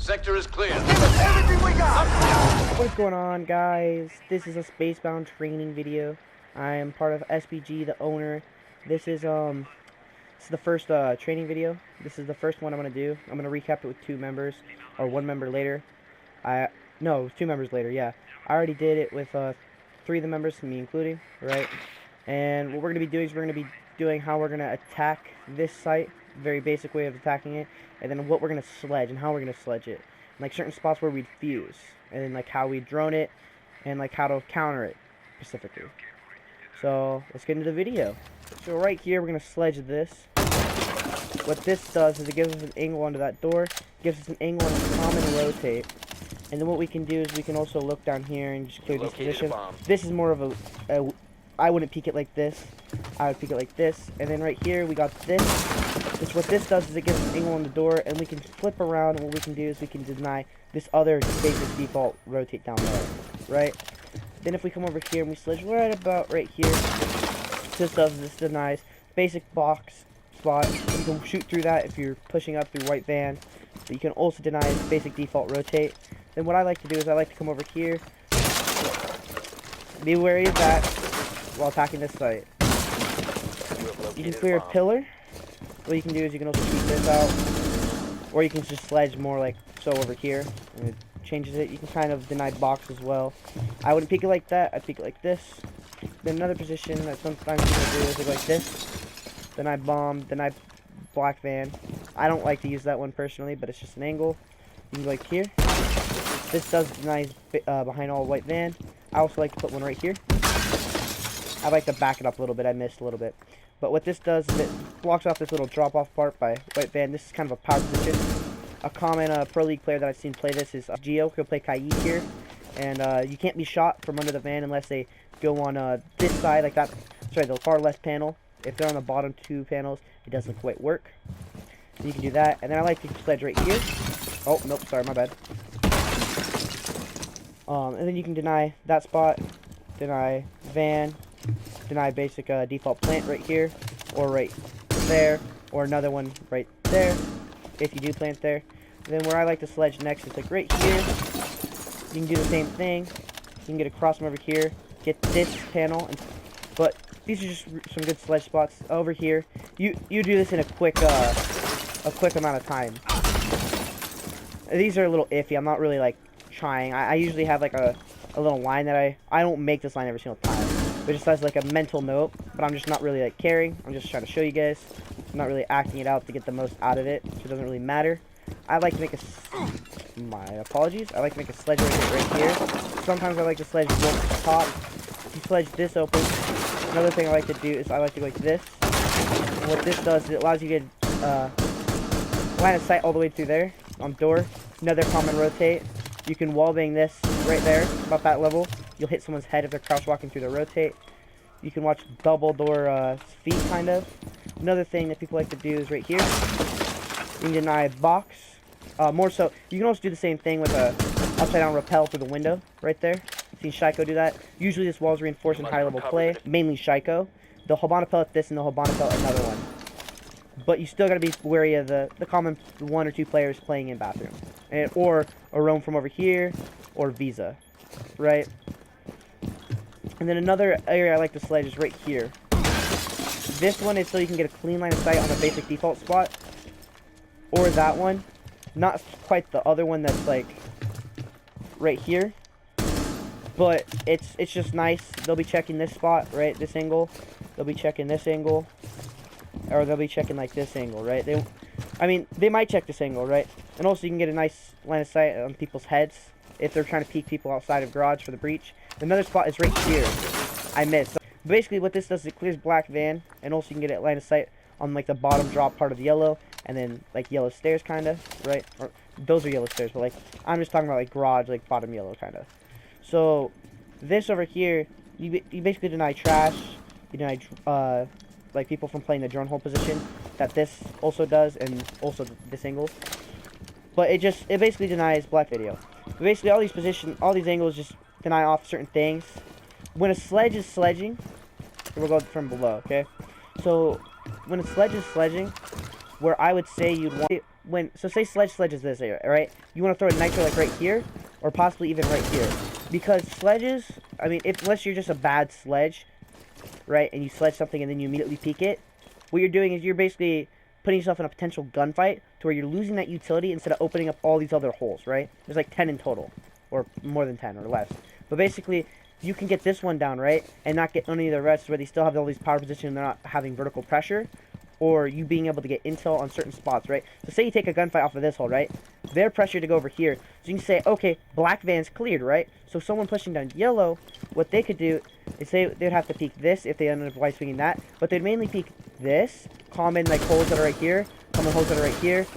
sector is clear. Give us everything we got! What's going on, guys? This is a Spacebound training video. I am part of SBG, the owner. This is the first training video. This is the first one I'm gonna do. I'm gonna recap it with 2 members, or 1 member later. No, 2 members later. Yeah, I already did it with 3 of the members, me including, right? And what we're gonna be doing is we're gonna be doing how we're gonna attack this site, very basic way of attacking it, and then what we're gonna sledge and how we're gonna sledge it, like certain spots where we'd fuse, and then like how we drone it, and like how to counter it specifically. So let's get into the video. So right here we're gonna sledge this. What this does is it gives us an angle onto that door, gives us an angle on the common rotate, and then what we can do is we can also look down here and just clear these positions. This is more of a I wouldn't peek it like this. I would peek it like this, and then right here we got this. What this does is it gives us an angle on the door, and we can flip around, and what we can do is we can deny this other basic default rotate down there, right? Then if we come over here and we sledge right about right here, this denies basic box spot. You can shoot through that if you're pushing up through white van, but you can also deny basic default rotate. Then what I like to do is I like to come over here, be wary of that while attacking this site. You can clear a pillar. What you can do is you can also shoot this out, or you can just sledge more like so over here, and it changes it. You can kind of deny box as well. I wouldn't peek it like that. I'd peek it like this. Then another position that sometimes people do is like this. Then I bomb. Then I black van. I don't like to use that one personally, but it's just an angle. You can go like here. This does deny behind all white van. I also like to put one right here. I like to back it up a little bit. I missed a little bit. But what this does is it blocks off this little drop-off part by white van. This is kind of a power position. A common Pro League player that I've seen play this is Geo. He'll play Kai here. And you can't be shot from under the van unless they go on this side like that. Sorry, the far left panel. If they're on the bottom 2 panels, it doesn't quite work. You can do that. And then I like to sledge right here. Oh, nope, sorry, my bad. And then you can deny that spot. Deny van. Deny basic default plant right here, or right there, or another one right there, if you do plant there. And then where I like to sledge next is like right here. You can do the same thing. You can get across from over here, get this panel, but these are just some good sledge spots. Over here, you do this in a quick amount of time. These are a little iffy. I'm not really like trying. I usually have like a little line that I don't make this line every single time. But just as like a mental note, but I'm just not really like caring. I'm just trying to show you guys. I'm not really acting it out to get the most out of it, so it doesn't really matter. I like to make my apologies. I like to make a sledge right here. Sometimes I like to sledge one at the top. If you sledge this open, another thing I like to do is I like to go like this. And what this does is it allows you to get line of sight all the way through there on door. Another common rotate. You can wallbang this right there, about that level. You'll hit someone's head if they're crouch walking through the rotate. You can watch double door feet, kind of. Another thing that people like to do is right here. You can deny box. More so, you can also do the same thing with a upside down rappel through the window, right there. I've seen Shiko do that. Usually this wall is reinforced in high level play, mainly Shiko. The Hobana pellet this and the Hobana pellet another one. But you still gotta be wary of the common 1 or 2 players playing in bathroom. Or a roam from over here, or Visa, right? And then another area I like to sledge is right here. This one is so you can get a clean line of sight on the basic default spot. Or that one. Not quite the other one that's like right here. But it's just nice. They'll be checking this spot, right? This angle. They'll be checking this angle. Or they'll be checking like this angle, right? They might check this angle, right? And also you can get a nice line of sight on people's heads if they're trying to peek people outside of garage for the breach. Another spot is right here. I missed. So basically what this does is it clears black van, and also you can get a line of sight on like the bottom drop part of the yellow, and then like yellow stairs kind of, right? Or those are yellow stairs, but like I'm just talking about like garage, like bottom yellow kind of. So this over here, you basically deny trash, you deny like people from playing the drone hole position that this also does, and also this angle. But it basically denies black video. But basically all these angles just deny off certain things. When a sledge is sledging, we'll go from below, okay? So when a sledge is sledging, where I would say you'd want it, so say sledge is this area, right? You want to throw a nitro like right here, or possibly even right here, because sledges, I mean, unless you're just a bad sledge, right, and you sledge something and then you immediately peek it, what you're doing is you're basically putting yourself in a potential gunfight to where you're losing that utility instead of opening up all these other holes, right? There's like 10 in total, or more than 10 or less. But basically, you can get this one down, right, and not get any of the rest where they still have all these power positions and they're not having vertical pressure, or you being able to get intel on certain spots, right? So say you take a gunfight off of this hole, right? They're pressured to go over here. So you can say, okay, black van's cleared, right? So someone pushing down yellow, what they could do is they'd have to peek this if they ended up white swinging that, but they'd mainly peek this, common like holes that are right here, common holes that are right here,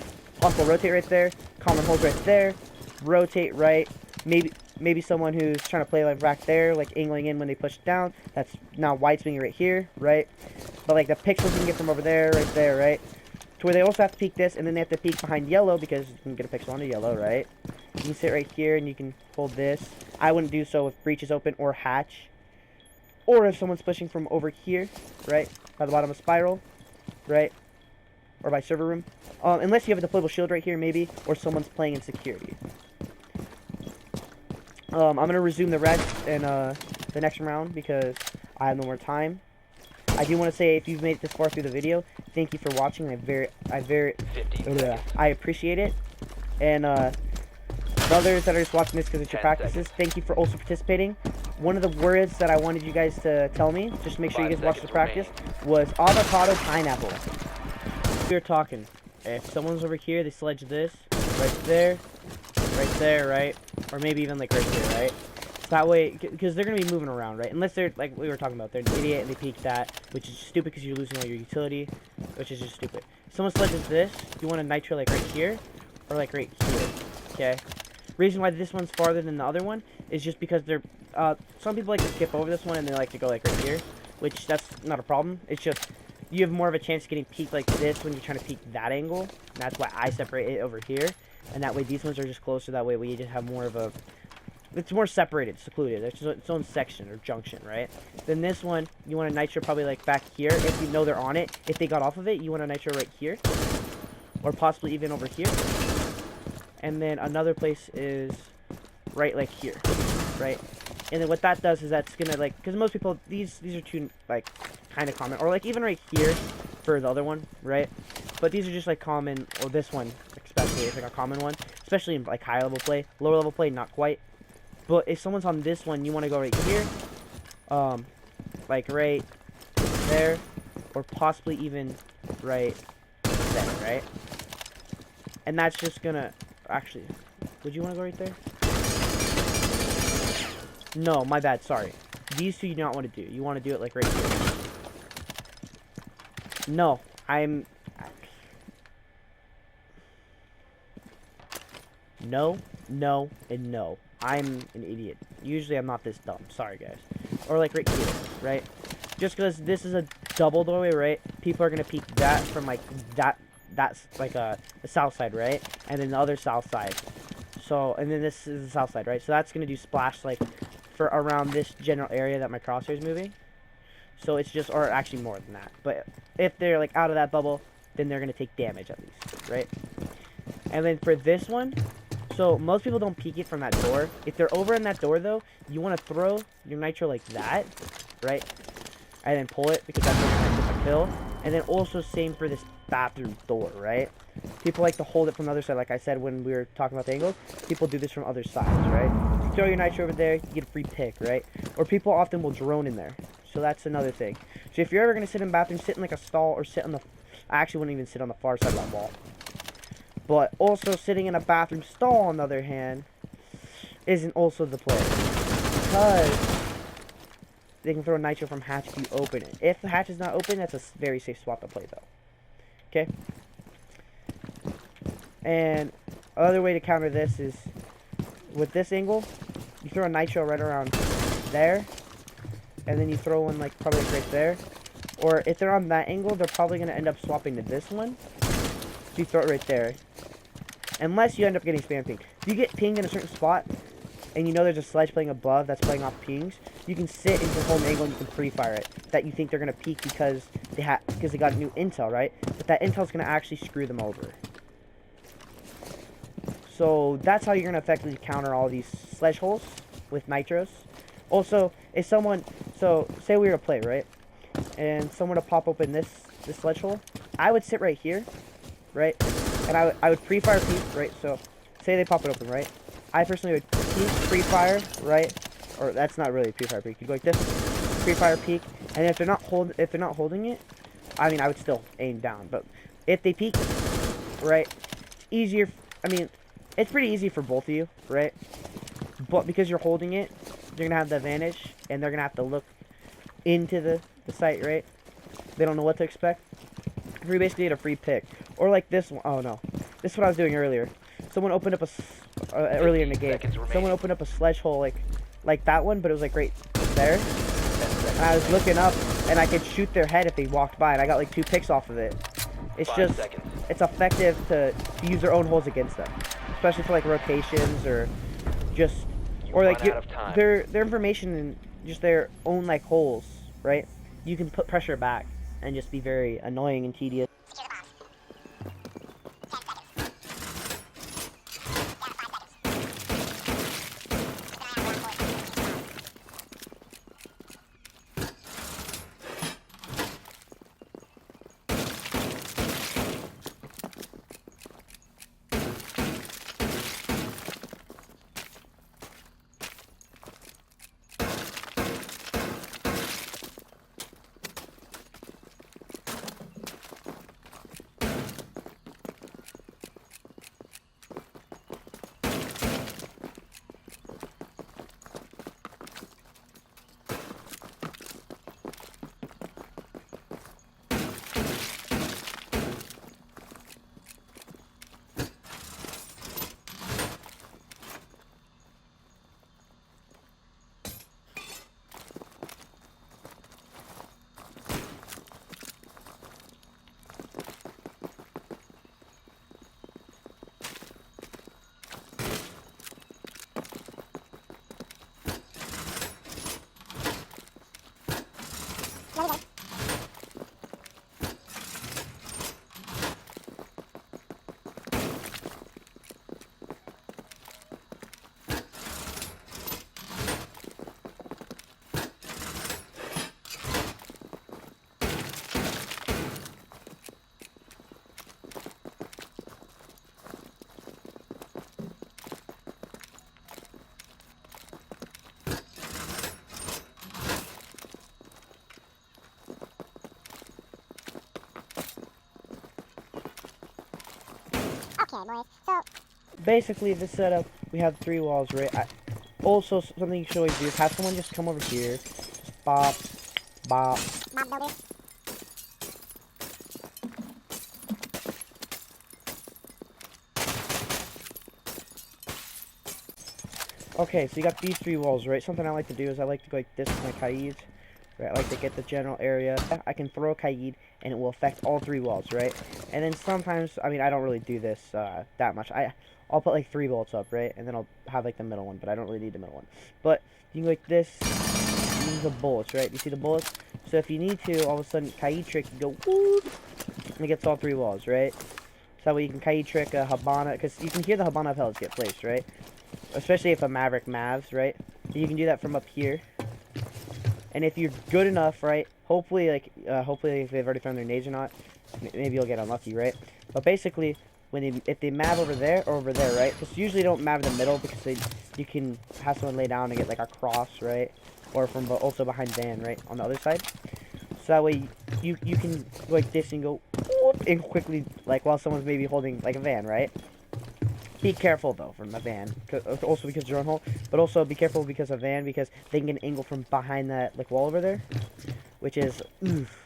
possible rotate right there, common holes right there, rotate right, maybe someone who's trying to play like back there, like angling in when they push down, that's now wide swinging right here, right? But like the pixels you can get from over there, right there, right? To where they also have to peek this, and then they have to peek behind yellow, because you can get a pixel onto yellow, right? You can sit right here, and you can hold this. I wouldn't do so if breach is open or hatch. Or if someone's pushing from over here, right? By the bottom of spiral, right? Or by server room. Unless you have a deployable shield right here, maybe. Or someone's playing in security. I'm going to resume the rest in the next round, because I have no more time. I do want to say, if you've made it this far through the video, thank you for watching. I appreciate it. And brothers that are just watching this because it's your practices, thank you for also participating. One of the words that I wanted you guys to tell me, just to make sure you guys watch the practice, was avocado pineapple. We were talking. If someone's over here, they sledge this right there, right? Or maybe even like right here, right? That way, because they're going to be moving around, right? Unless they're, like we were talking about, they're an idiot and they peek that, which is stupid because you're losing all your utility, which is just stupid. If someone sledges this, you want a nitro like right here, or like right here, okay? Reason why this one's farther than the other one is just because they're, some people like to skip over this one and they like to go like right here, which that's not a problem. It's just, you have more of a chance of getting peeked like this when you're trying to peek that angle. And that's why I separate it over here, and that way these ones are just closer, that way we just have more of a, it's more separated, secluded. It's its own section or junction, right? Then this one, you want a nitro probably like back here. If you know they're on it, if they got off of it, you want a nitro right here, or possibly even over here. And then another place is right like here, right? And then what that does is that's gonna like, because most people, these are two like kind of common, or like even right here for the other one, right? But these are just like common, or this one especially is like a common one, especially in like high level play. Lower level play, not quite. But if someone's on this one, you want to go right here, like right there, or possibly even right there, right? And that's just gonna, actually, would you want to go right there? No, my bad, sorry. These two you do not want to do. You want to do it like right here. No, no, no, and no. I'm an idiot. Usually I'm not this dumb. Sorry, guys. Or like right here, right? Just because this is a double doorway, right? People are going to peek that from like that's like the south side, right? And then the other south side. So, and then this is the south side, right? So that's going to do splash like for around this general area that my crosshair is moving. So it's just, or actually more than that. But if they're like out of that bubble, then they're going to take damage at least, right? And then for this one, so most people don't peek it from that door. If they're over in that door though, you want to throw your nitro like that, right? And then pull it, because that's where you're going to get the kill. And then also same for this bathroom door, right? People like to hold it from the other side, like I said when we were talking about the angles. People do this from other sides, right? You throw your nitro over there, you get a free pick, right? Or people often will drone in there. So that's another thing. So if you're ever going to sit in the bathroom, sit in like a stall, or sit on the, I actually wouldn't even sit on the far side of that wall. But also sitting in a bathroom stall, on the other hand, isn't also the play. Because they can throw a nitro from hatch if you open it. If the hatch is not open, that's a very safe spot to play though. Okay? And another way to counter this is, with this angle, you throw a nitro right around there. And then you throw one like probably right there. Or if they're on that angle, they're probably going to end up swapping to this one. So you throw it right there. Unless you end up getting spam pinged. If you get pinged in a certain spot, and you know there's a sledge playing above that's playing off pings, you can sit into home angle and you can pre-fire it. That you think they're going to peek because they got new intel, right? But that intel's going to actually screw them over. So that's how you're going to effectively counter all these sledge holes with nitros. Also, if someone, so say we were to play, right? And someone to pop open this sledge hole, I would sit right here, right? And I would pre-fire peek, right? So say they pop it open, right? I personally would peek, pre-fire, right? Or that's not really pre-fire peek. You go like this, pre-fire peek, and if they're not holding it, I mean, I would still aim down. But if they peek, right, it's easier. I mean, it's pretty easy for both of you, right? But because you're holding it, you're gonna have the advantage, and they're gonna have to look into the site, right? They don't know what to expect. We basically get a free pick, or like this one. Oh no, this is what I was doing earlier. Someone opened up earlier in the game. Someone opened up a sledge hole like that one, but it was like right there. And I was looking up, and I could shoot their head if they walked by, and I got like 2 picks off of it. It's just, it's effective to use their own holes against them, especially for like rotations or just, or like their information and just their own like holes, right? You can put pressure back and just be very annoying and tedious. Okay, boys. So Basically, this setup, we have 3 walls, right? Also, something you should always do is have someone just come over here, just bop, bop. Bob Builder. Okay, so you got these 3 walls, right? Something I like to do is I like to go like this with my Kaid. Right, I like to get the general area. I can throw a Kaid, and it will affect all 3 walls, right? And then sometimes, I mean, I don't really do this that much. I'll put like 3 bolts up, right? And then I'll have like the middle one, but I don't really need the middle one. But you can go like this. These are the bullets, right? You see the bullets? So if you need to, all of a sudden, Kaid trick, you go whoop, and it gets all 3 walls, right? So that way you can Kaid trick a Habana, because you can hear the Habana pellets get placed, right? Especially if a Maverick Mavs, right? You can do that from up here. And if you're good enough, right? Hopefully if they've already found their nades or not, maybe you'll get unlucky, right? But basically, if they mav over there or over there, right? Because usually don't mav in the middle because you can have someone lay down and get like a cross, right? Or from also behind van, right? On the other side. So that way you can go like this and go whoop, and quickly, like while someone's maybe holding like a van, right? Be careful though from a van, also because you're on hole, but also be careful because of van, because they can get an angle from behind that like wall over there, which is oof.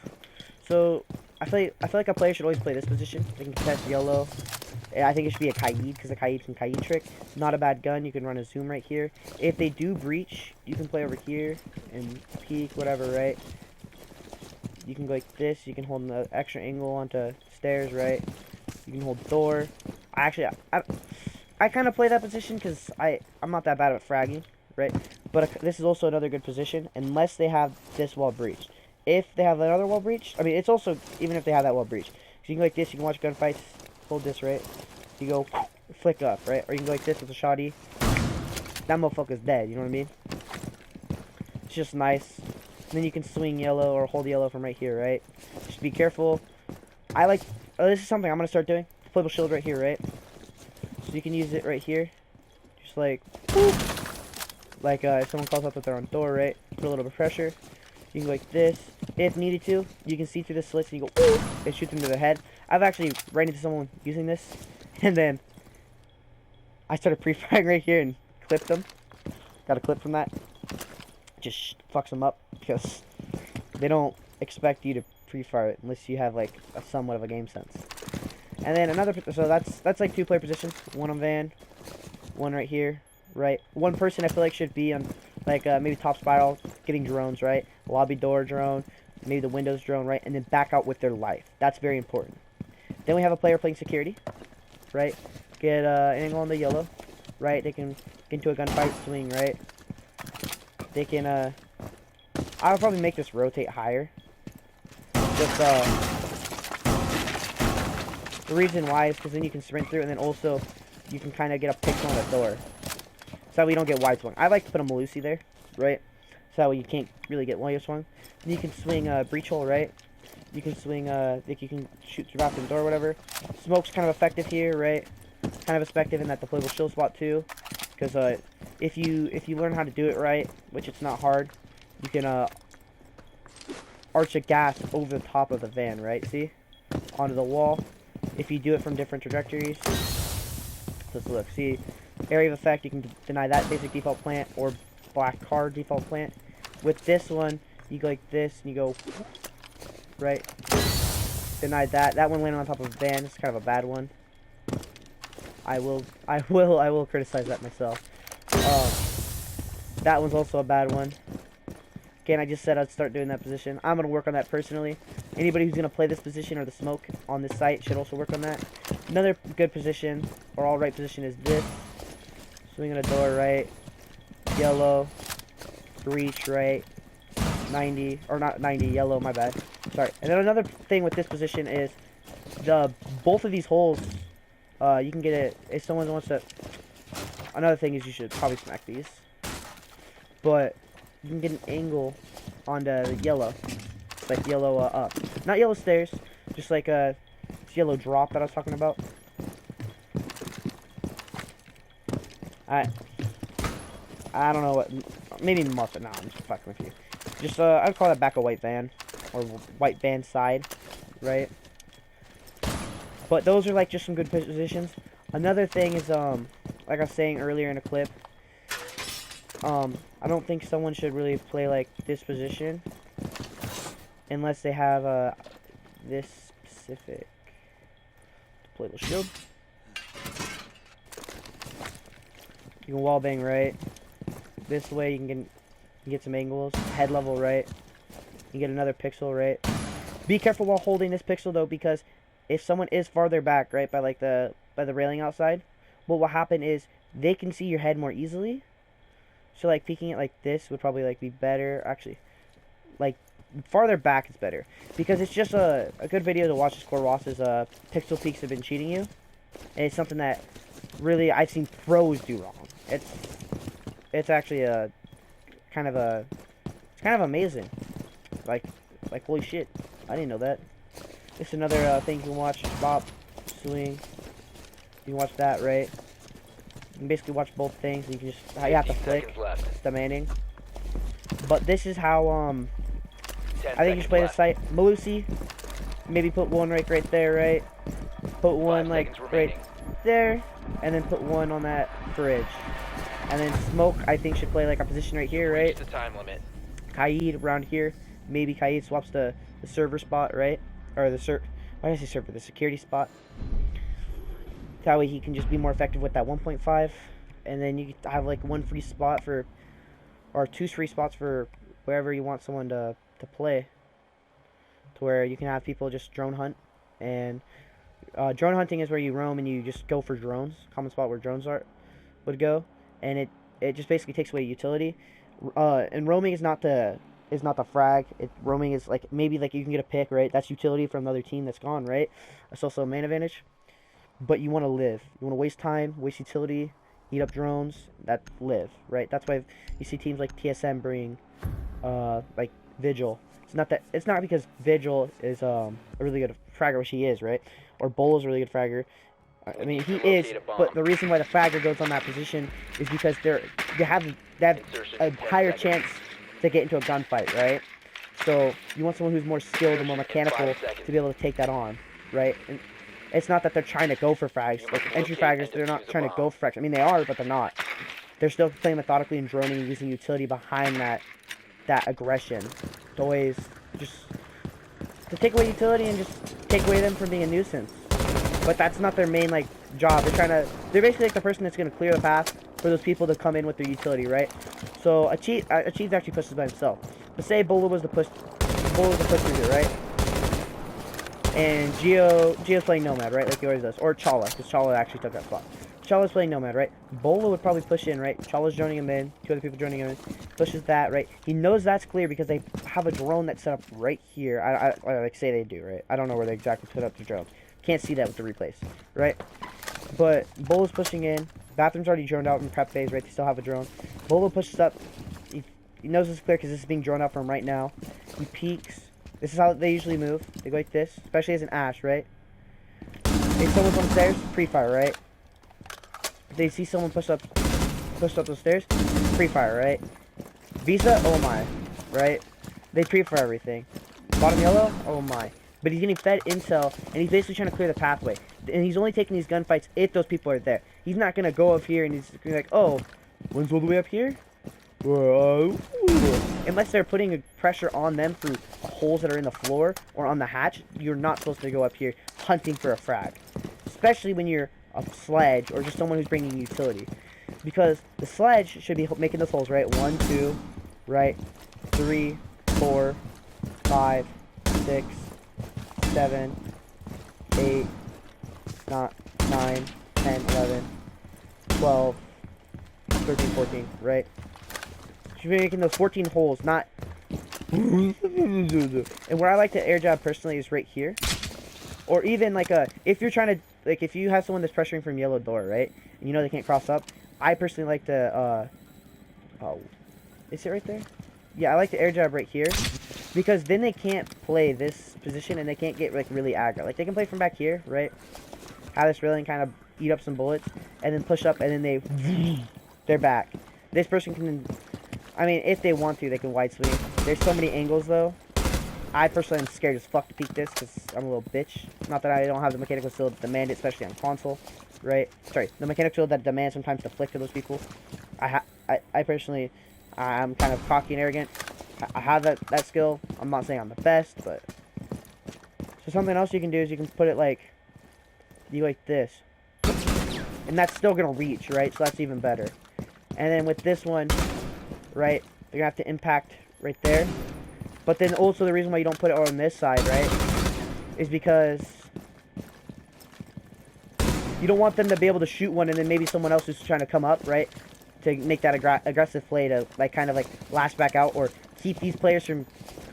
So I feel like a player should always play this position. They can contest yellow. I think it should be a Kaid, because a Kaid can Kaid trick. Not a bad gun. You can run a zoom right here. If they do breach, you can play over here and peek, whatever, right? You can go like this. You can hold an extra angle onto stairs, right? You can hold door. I kind of play that position because I'm not that bad at fragging, right? But this is also another good position unless they have this wall breached. If they have another wall breached, I mean, it's also, even if they have that wall breached. So you can go like this, you can watch gunfights, hold this, right? You go flick up, right? Or you can go like this with a shoddy. That motherfucker's dead, you know what I mean? It's just nice. And then you can swing yellow or hold yellow from right here, right? Just be careful. I like, this is something I'm going to start doing. Playable shield right here, right? So you can use it right here. Just like, whoop. Like if someone calls out that they're on door, right? Put a little bit of pressure. You can go like this. If needed to, you can see through the slits and you go, whoop, and shoot them to the head. I've actually ran into someone using this. And then I started pre-firing right here and clipped them. Got a clip from that. Just fucks them up because they don't expect you to pre-fire it unless you have like a somewhat of a game sense. And then another, so that's like 2-player positions. One on van, one right here, right? One person I feel like should be on like maybe top spiral, getting drones, right? Lobby door drone, maybe the windows drone, right? And then back out with their life. That's very important. Then we have a player playing security, right? Get an angle on the yellow, right? They can get into a gunfight, swing, right? They can, I'll probably make this rotate higher. Just, the reason why is because then you can sprint through and then also you can kind of get a pixel on the door. So that way you don't get wide swung. I like to put a Malusi there, right? So that way you can't really get wide swung. And you can swing breach hole, right? You can swing, like you can shoot through bathroom door or whatever. Smoke's kind of effective here, right? Kind of effective in that the playable shield spot too. Because if you learn how to do it right, which it's not hard, you can arch a gas over the top of the van, right? See? Onto the wall. If you do it from different trajectories. Let's look. See? Area of effect, you can deny that basic default plant or black card default plant. With this one, you go like this and you go right. Denied that. That one landed on top of a van. It's kind of a bad one. I will criticize that myself. That one's also a bad one. Again, I just said I'd start doing that position. I'm going to work on that personally. Anybody who's going to play this position or the smoke on this site should also work on that. Another good position, or all right position, is this. Swinging a door right. Yellow. Breach right. 90, or not 90, yellow, my bad. Sorry. And then another thing with this position is both of these holes, you can get it, if someone wants to, another thing is you should probably smack these. But you can get an angle on the yellow. It's like yellow up. Not yellow stairs, just like a yellow drop that I was talking about. I don't know what, maybe muffin. No, I'm just fucking with you. Just I'd call that back a white van or white van side, right? But those are like just some good positions. Another thing is like I was saying earlier in a clip, I don't think someone should really play like this position unless they have this specific playable shield. You can wall bang right. This way you can get some angles. Head level right. You get another pixel right. Be careful while holding this pixel though, because if someone is farther back, right, by like the railing outside, what will happen is they can see your head more easily. So like peeking it like this would probably like be better. Actually, like farther back is better because it's just a good video to watch. Score Ross's pixel peeks have been cheating you, and it's something that really I've seen pros do wrong. It's actually it's kind of amazing. Like holy shit, I didn't know that. It's another thing you can watch. Bop, swing. You can watch that, right? You can basically watch both things. You can just you have to flick. It's demanding. But this is how I think you should play this site. Malusi, maybe put one right there, right? Put one like right there, and then put one on that bridge. And then Smoke, I think, should play like a position right here, right? The time limit. Kaid around here. Maybe Kaid swaps the server spot, right? Or the why did I say server? The security spot. That way he can just be more effective with that 1.5. And then you have like one free spot for, or two free spots for wherever you want someone to play. To where you can have people just drone hunt. And drone hunting is where you roam and you just go for drones. Common spot where drones would go. And it just basically takes away utility. And roaming is not the frag. Roaming is like maybe like you can get a pick, right? That's utility from the other team that's gone, right? That's also a main advantage. but you want to live. You want to waste time, waste utility, eat up drones, that live, right? That's why you see teams like TSM bring, like Vigil. It's not because Vigil is a really good fragger, which he is, right? Or Bolo's a really good fragger. I mean, he is, but the reason why the fragger goes on that position is because they have a higher chance to get into a gunfight, right? So you want someone who's more skilled and more mechanical to be able to take that on, right? And it's not that they're trying to go for frags. Like entry fraggers, they're not trying to go for frags. I mean, they are, but they're not. They're still playing methodically and droning and using utility behind that aggression. To always just to take away utility and just take away them from being a nuisance. But that's not their main like job. They're basically like the person that's gonna clear the path for those people to come in with their utility, right? So Achieve actually pushes by himself. But say Bolo was the push through here, right? And Geo's playing Nomad, right? Like he always does. Or Chala, because Chala actually took that spot. Chala's playing Nomad, right? Bolo would probably push in, right? Chala's joining him in. 2 other people joining him in. Pushes that, right? He knows that's clear because they have a drone that's set up right here. I like say they do, right? I don't know where they exactly put up the drones. Can't see that with the replays, right? But Bolo's pushing in. Bathroom's already droned out in prep phase, right? They still have a drone. Bolo pushes up. He knows it's clear because this is being droned out from right now. He peeks. This is how they usually move. They go like this, especially as an Ash, right? If someone's on the stairs, pre-fire, right? If they see someone push up those stairs, pre-fire, right? Visa, oh my, right? They pre-fire everything. Bottom yellow, oh my. But he's getting fed intel, and he's basically trying to clear the pathway. And he's only taking these gunfights if those people are there. He's not gonna go up here and he's gonna be like, oh, one's all the way up here? Unless they're putting pressure on them through holes that are in the floor or on the hatch, you're not supposed to go up here hunting for a frag. Especially when you're a sledge or just someone who's bringing utility. Because the sledge should be making those holes, right? 1, 2, right? 3, 4, 5, 6, 7, 8, 9, 10, 11, 12, 13, 14, right? Should be making those 14 holes, not... And where I like to air jab personally is right here. Or even like if you're trying to, like if you have someone that's pressuring from yellow door, right? And you know they can't cross up. I personally like to, oh, is it right there? Yeah, I like to air jab right here. Because then they can't play this position and they can't get like really aggro. Like they can play from back here, right? Have this railing kind of eat up some bullets. And then push up and then they're back. This person can, I mean, if they want to, they can wide swing. There's so many angles though. I personally am scared as fuck to peek this because I'm a little bitch. Not that I don't have the mechanical skill to demand it, especially on console, right? Sorry, the mechanical skill that demands sometimes to flick to those people. I personally, I'm kind of cocky and arrogant. I have that skill. I'm not saying I'm the best, but... So something else you can do is you can put it like... You like this. And that's still going to reach, right? So that's even better. And then with this one, right? They're going to have to impact right there. But then also the reason why you don't put it on this side, right? Is because... You don't want them to be able to shoot one and then maybe someone else is trying to come up, right? To make that aggressive play to like kind of like lash back out or keep these players from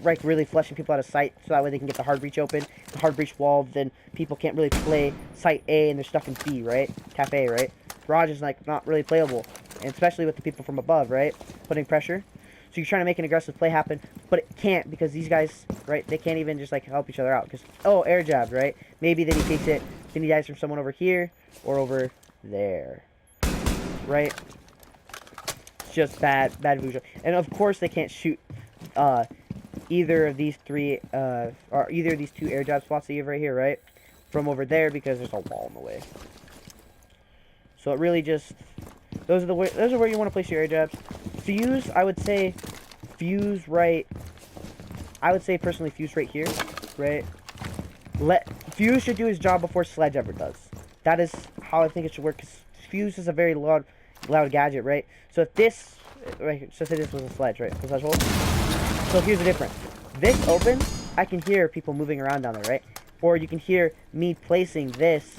like really flushing people out of sight so that way they can get the hard breach open. The hard breach wall, then people can't really play site A and they're stuck in B, right? Cafe, right? Garage is like not really playable, and especially with the people from above, right? Putting pressure. So you're trying to make an aggressive play happen, but it can't because these guys, right? They can't even just like help each other out because oh, air jab, right? Maybe then he takes it, then he dies from someone over here or over there, right? Just bad visual. And of course they can't shoot either of these three or either of these two air jab spots that you have right here, right? From over there because there's a wall in the way. So it really just those are where you want to place your air jabs. Fuse, I would say fuse right. I would say personally fuse right here, right? Fuse should do his job before Sledge ever does. That is how I think it should work. Cause Fuse is a very loud gadget, right? So if this, right, so say this was a sledge, right? A sledge hole. So here's the difference. This open, I can hear people moving around down there, right? Or you can hear me placing this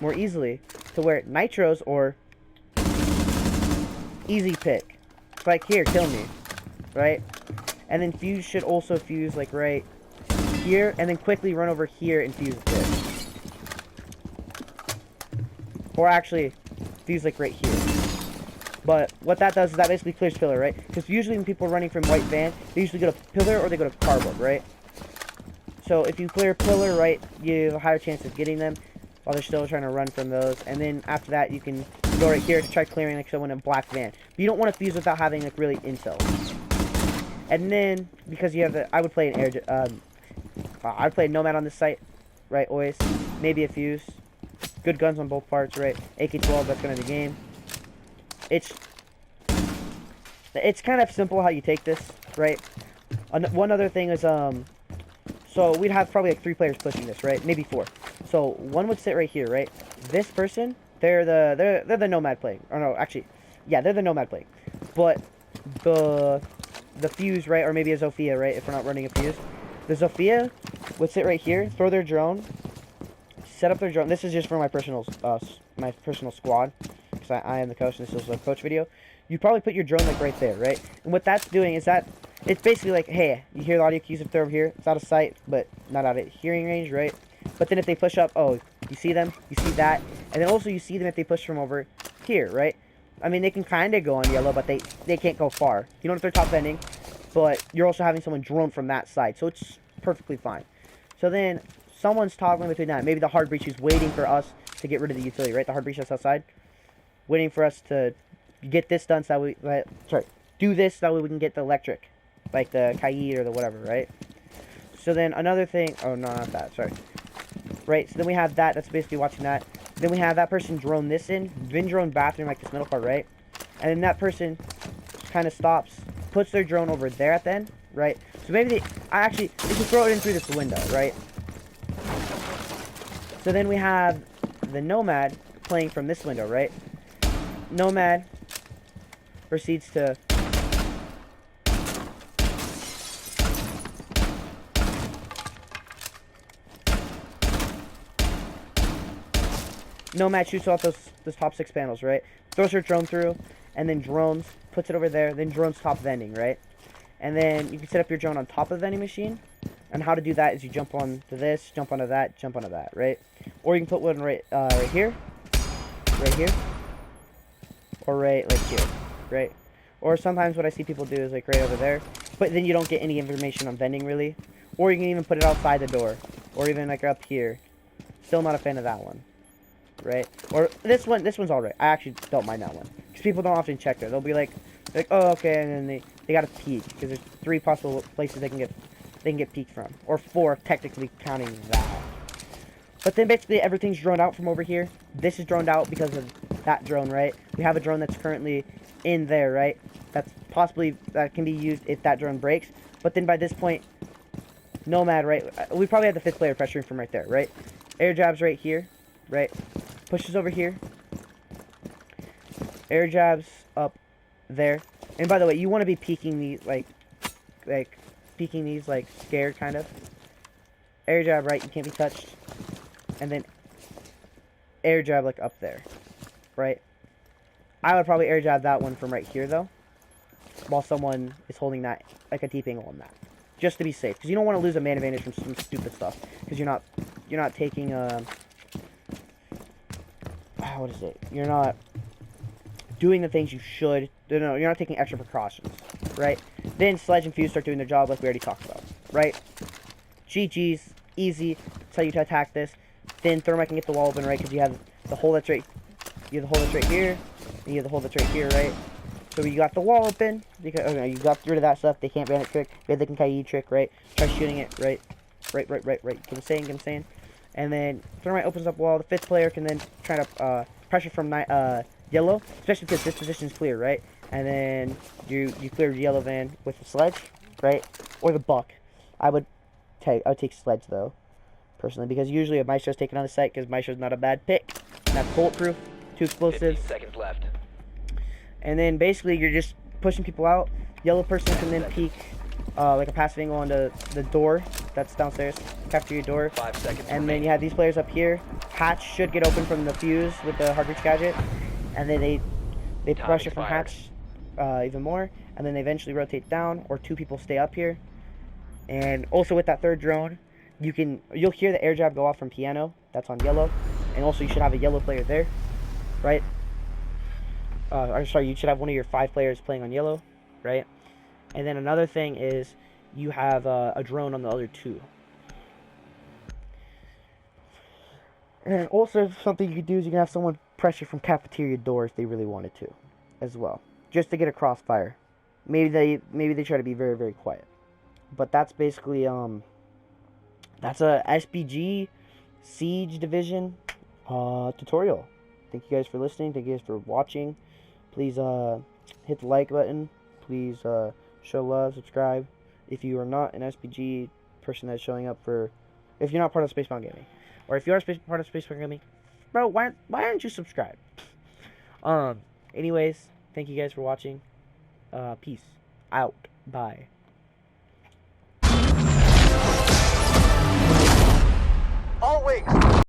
more easily to where nitros or easy pick. It's like here, kill me, right? And then Fuse should also fuse like right here, and then quickly run over here and fuse this. or actually fuse like right here. But what that does is that basically clears pillar, right? Because usually when people are running from white van, they usually go to pillar or they go to cardboard, right? So if you clear pillar, right, you have a higher chance of getting them while they're still trying to run from those. And then after that, you can go right here to try clearing like someone in black van. But you don't want to fuse without having like really intel. And then because you have the, I would play an I'd play a Nomad on this site, right? Always, maybe a fuse. Good guns on both parts, right? AK-12, that's gonna be game. It's kind of simple how you take this, right? One other thing is so we'd have probably like 3 players pushing this, right? Maybe 4. So one would sit right here, right? This person, they're the Nomad playing. Or no, actually, yeah, they're the Nomad playing. But the fuse, right, or maybe a Zofia, right? If we're not running a fuse, the Zofia would sit right here, throw their drone, set up their drone. This is just for my personal squad, because I am the coach, and this is a coach video. You probably put your drone like right there, right? And what that's doing is that it's basically like, hey, you hear the audio cues if they're over here. It's out of sight, but not out of hearing range, right? But then if they push up, oh, you see them, you see that, and then also you see them if they push from over here, right? I mean, they can kind of go on yellow, but they can't go far. You know if they're top bending, but you're also having someone drone from that side, so it's perfectly fine. So then someone's toggling between that. Maybe the hard breach is waiting for us to get rid of the utility, right? The hard breach that's outside, waiting for us to get this done so that we, do this so that way we can get the electric, like the Kaid or the whatever, right? So then another thing, oh no, not that, sorry. Right, so then we have that, that's basically watching that. Then we have that person drone this in, then drone bathroom, like this middle part, right? And then that person kind of stops, puts their drone over there at the end, right? So maybe they can throw it in through this window, right? So then we have the Nomad playing from this window, right? Nomad proceeds to Nomad shoots off those top 6 panels, right? Throws her drone through, and then drones, puts it over there, then drones top vending, right? And then you can set up your drone on top of the vending machine. And how to do that is you jump onto this, jump onto that, jump onto that, right? Or you can put one right here, or right like here, right? Or sometimes what I see people do is like right over there, but then you don't get any information on vending really. Or you can even put it outside the door, or even like up here. Still not a fan of that one. Right? Or this one's alright. I actually don't mind that one. Because people don't often check there. They'll be like, oh, okay, and then they gotta peek. Because there's 3 possible places they can get peeked from. Or 4, technically counting that. But then basically everything's droned out from over here. This is droned out because of that drone, right? We have a drone that's currently in there, right? That can be used if that drone breaks. But then by this point, Nomad, right? We probably have the 5th player pressuring from right there, right? Air jabs right here, right? Pushes over here. Air jabs up there. And by the way, you want to be peeking these like peeking these like scared kind of. Air jab right, you can't be touched. And then air jab like up there. Right? I would probably air jab that one from right here though. While someone is holding that like a deep angle on that. Just to be safe. Because you don't want to lose a man advantage from some stupid stuff. Because you're not taking what is it? You're not doing the things you should. No, you're not taking extra precautions, right? Then Sledge and Fuse start doing their job like we already talked about, right? GG's, easy. That's how you attack this. Then Thermite can get the wall open, right? Because you have the hole that's right. You have the hole that's right here, and you have the hole that's right here, right? So you got the wall open. Because okay, you got rid of that stuff. They can't bandit trick. They can Kaid trick, right? Try shooting it, right? Right. Get what I'm saying? And then Thermite opens up wall. The 5th player can then try to pressure from yellow, especially because this position is clear, right? And then you clear yellow van with the Sledge, right? Or the Buck. I would take Sledge though, personally, because usually a Maestro's taken on the site because Maestro's not a bad pick. And that's bulletproof, 2 explosives. 15 seconds left. And then basically you're just pushing people out. Yellow person can then peek like a passive angle onto the door that's downstairs, cafeteria door. 5 seconds. And then you have these players up here. Hatch should get open from the fuse with the hard reach gadget, and then they pressure from hatch even more, and then they eventually rotate down, or 2 people stay up here. And also with that 3rd drone, you'll hear the air jab go off from piano. That's on yellow, and also you should have a yellow player there. right? Or sorry, you should have one of your 5 players playing on yellow, right? And then another thing is you have a drone on the other 2. And also something you could do is you can have someone pressure from cafeteria door if they really wanted to, as well, just to get a crossfire. Maybe they try to be very, very quiet. But that's basically that's a SBG Siege Division tutorial. Thank you guys for listening. Thank you guys for watching. Please hit the like button. Please show love, subscribe. If you are not an SBG person that's showing up for, if you're not part of Spacebound Gaming, or if you are part of Spacebound Gaming, bro, why aren't you subscribed? Anyways, thank you guys for watching. Peace out. Bye. Always.